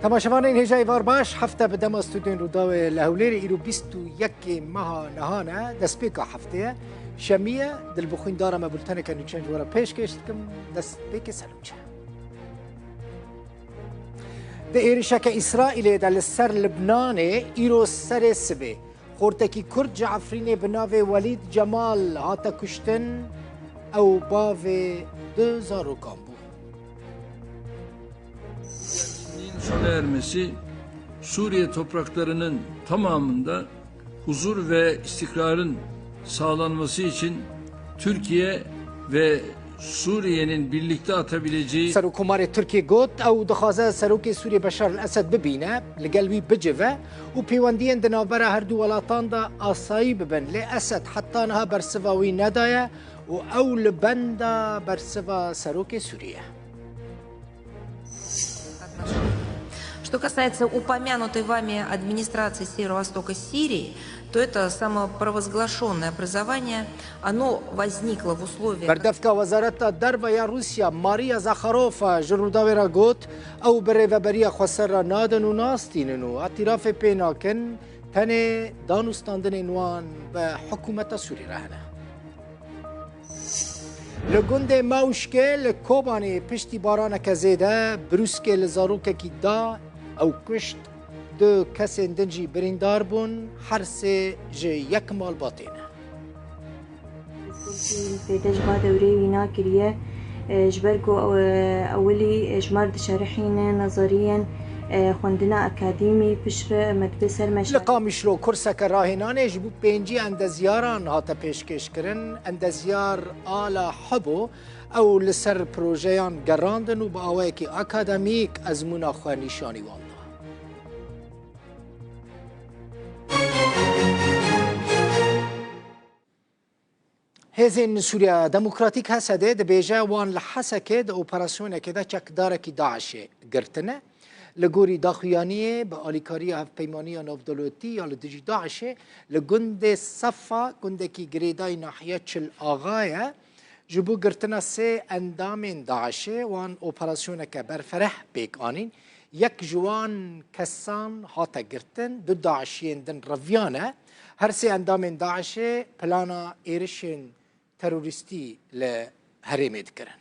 تماشاوان این هجای وار باش هفته به دم استودیو روداوی لهولیر ایرو 21 ماه نهانه دست پیکا هفته شمیه دل بخوین دارم بولتن کنی چند جوارا پیش کشتکم دست پیک سلوچه ده ایرشک اسرائیل دل سر لبنان ایرو سر سبه خورتکی کرد جعفرین بناوی ولید جمال هاتا کشتن او باوی 2000 کامبو sona ermesi Suriye topraklarının tamamında huzur ve istikrarın sağlanması için Türkiye ve Suriye'nin birlikte atabileceği سروکمار ترکیه گوت او دخوازه سروک سوریه بشار الاسد ببینه لگلوی بجوه و پیوندین دنابره هر دو ولاتان دا آسایی ببن لی اسد حتی نها برسواوی ندایه و او لبنده برسوا سروک سوریه. Что касается упомянутой вами администрации Северо-Востока Сирии, то это самопровозглашенное образование, оно возникло в условиях... بردفکا وزارت دربا یا روسیا ماریا زاخاروفا جروداوی را گوت او بریوبری خسر را نادن و ناستینن و اعتراف پیناکن تن دانستاندن نوان به حکومت سوری رهنه. لگند موشکه لکوبانی پشتی باران کزیده بروسکه لزاروکه کی دا او کشت دو کسی دنجی بریندار بون هر سه جه یک مال باطینه. فيداش بعد ورينا كريه جبركو أولي جمرد شارحين نظريا خوندنا أكاديمي بشر مدبسر مشاريع لقامش رو کرسک راهنانه جبو پینجی اندزیاران هاتا پیشکش کرن اندزیار آلا حبو او لسر پروژیان گراندن و با آوه که اکادمیک از مناخواه نشانی والا. هزین سوریا دموکراتیک هسته ده بیجه وان لحسکه ده اپراسیونه که ده چکداره که داعشه گرتنه لگوری داخویانیه به آلیکاری هف پیمانی نافدولوتی یا لدجی داعشه لگند صفا گنده کی گریدای ناحیه چل آغایه جبو گرتنه سه اندام داعشه وان اپراسیونه که برفره بیک آنین یک جوان کسان هاتا گرتن دو داعشین دن رویانه هر سه اندام داعشه پلانا ایرشن تروریستی لحرمه دکرن.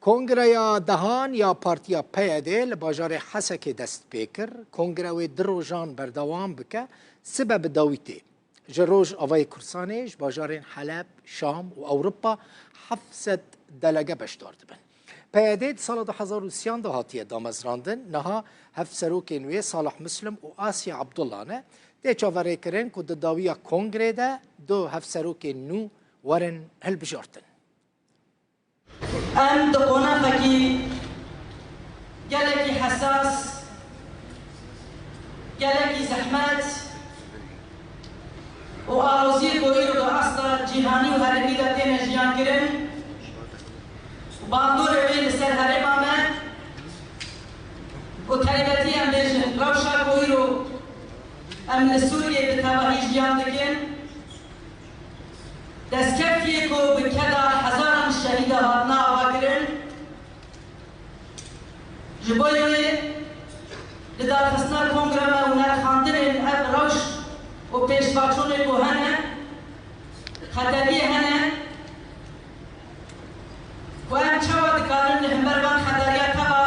کنگره دهان یا پارتیا پیاده لباجار حسک دست پیکر کنگره دروجان بردوام بکه سبب داویته جروج آوای کرسانش باجارین حلب شام و اوروپا 700 دلگه بشدار دبن پیاده سال 2013 هاتیه دامزراندن نها هف سروک نوی صالح مسلم و آسیا عبدالله نه ده چاوره کرن که داویا کنگره ده دو هف سروک نو ورن هل بجارتن ام دقونافکی گلکی حساس گلکی زحمت و آروزی کوئی رو اصلا جهانی و هرمی دا تین جیان کرن و باندور اوی لسر هرم آمد و تایبتی ام بیشن روشا کوئی رو ام لسوریه بتواهی جیان دکن دستکفتیه کو بکدا هزاران شهید هاتنا آوا کرن جبویوی لدارخستنا کنگرما و نرخاندن اب روش و پیشباچون کو هنه خطریه هنه و ام چوا دکارن لهمبروان خطریه تبا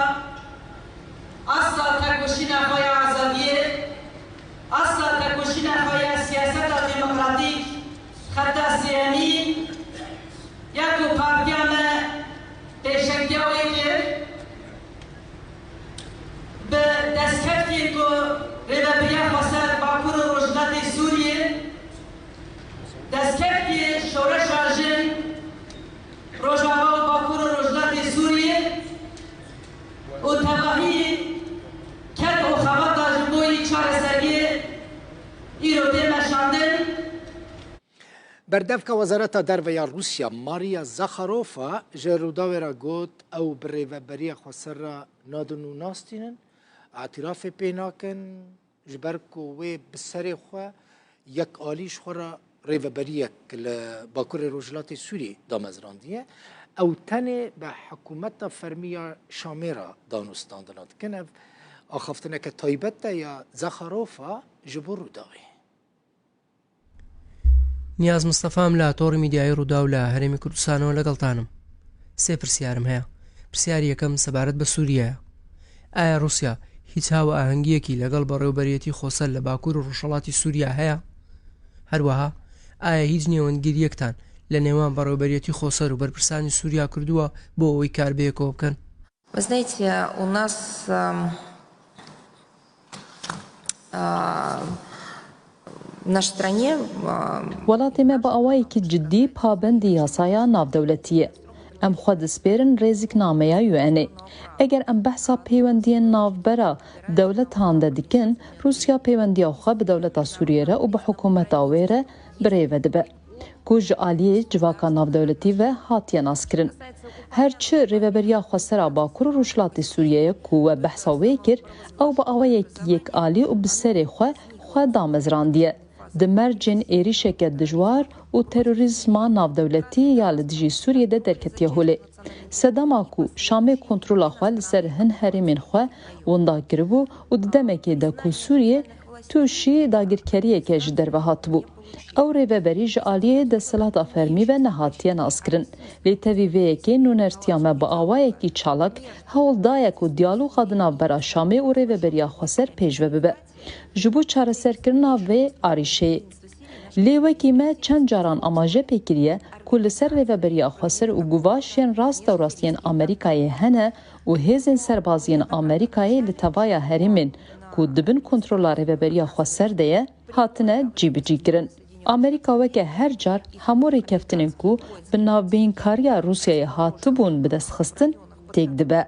اصلا تکوشین اخوای آزادیه اصلا تکوشین اخوای سیاست دموکراتیک خطا سیانی یکو پارتیان پیشنگیوی که به دستکفتی که ریوبریا خواستر باکور روشنات سوریه دستکفتی شورش آرژن روشنوا و باکور روشنات سوریه و تباهی کد و خوات آجبوی چارسریه ایروده مشاندن بردفک وزارت دربا روسیا ماریا زاخاروفا جروداوی را گوت او بریوبری خسر را نادن و ناستینن اعتراف پیناکن جبرکو و بسر خو یک آلیش خورا ریوبری باکور روجلات سوری دامزراندیه او تنه به حکومت فرمیا شاميرا دانستاندنا کنه آخفتنه که تایبت یا زخروفا جبور داغی نیاز مستەفام لە تۆڕی میدیای ڕوودا و لە هەرێمی کوردستانەوە لەگەڵتانم. سێ پرسیارم هەیە. پرسیاری یەکەم سەبارەت بە سووریایە. ئایا رووسیا هیچ هاوە ئاهەنگیەکی لەگەڵ بەڕێوەبەرێتی خۆسەر لە باکوور و ڕۆژهەڵاتی سووریا هەیە؟ هەروەها ئایا هیچ نێوەندگیریەکتان لە نێوان بەڕێوەبەرێتی خۆسەر و بەرپرسانی سووریا کردووە بۆ ئەوەی کاربەیەکەوە بکەن؟ Вы знаете, у нас в нашей стране وڵاتی me بە ئەوەیەکی جددی پابندی یاسایە ناودەولەتیە. ئەم خوا دەسپێرن رێزیکنامەیە UN. ئەگەر ئەم بەحسا پەیوەندیە ناوبەرە دەولەتان دەدیکن، رووسیا پەیوەندیە خوا بە دەولەتا سووریێرە و بە حکوومەتا وێرە برێڤە دەبێ. ku ji aliyê civaka navdewletî ve hatiye naskirin. Her çi rêveberiya xwesera Bakur û Rûjhilatê Sûriyeyê ku we behsa wê kir, ew bi awayekî yekîalî û bi serê xwe damezrandiye. Di mercên êrişeke dijwar û terorîzma navdewletî ya li dijî Sûriyeyê de derketiye holê. Sedema ku Şamê kontrola xwe li ser hin herêmên xwe winda kiribû û di demekê de ku Sûriye tûşî dagirkeriyeke ji derve hatibû. Ew rêveberî ji aliyê desthilata fermî ve nehatiye naskirin. Lê tevî vê yekê nûnertiya me bi awayekî çalak hewl daye ku diyaloga di navbera Şamê û rêveberiya xweser pêşve bibe. Ji bo çareserkirina vê arîşeyê. Lê wekî me çend caran amaje pêkiriye ku li ser rêveberiya xweser û guvaşiyên rastewrastiyên Amerîkayê hene û hêzên serbaziyên Amerîkayê li tevaya herêmên ku dibin kontrola rêveberiya xweser de ye hatine cîbicî kirin. Amerîka weke her car hemû rêkeftinên ku bi navbeynkariya Rûsyayê hatibûn bi destxistin têk dibe.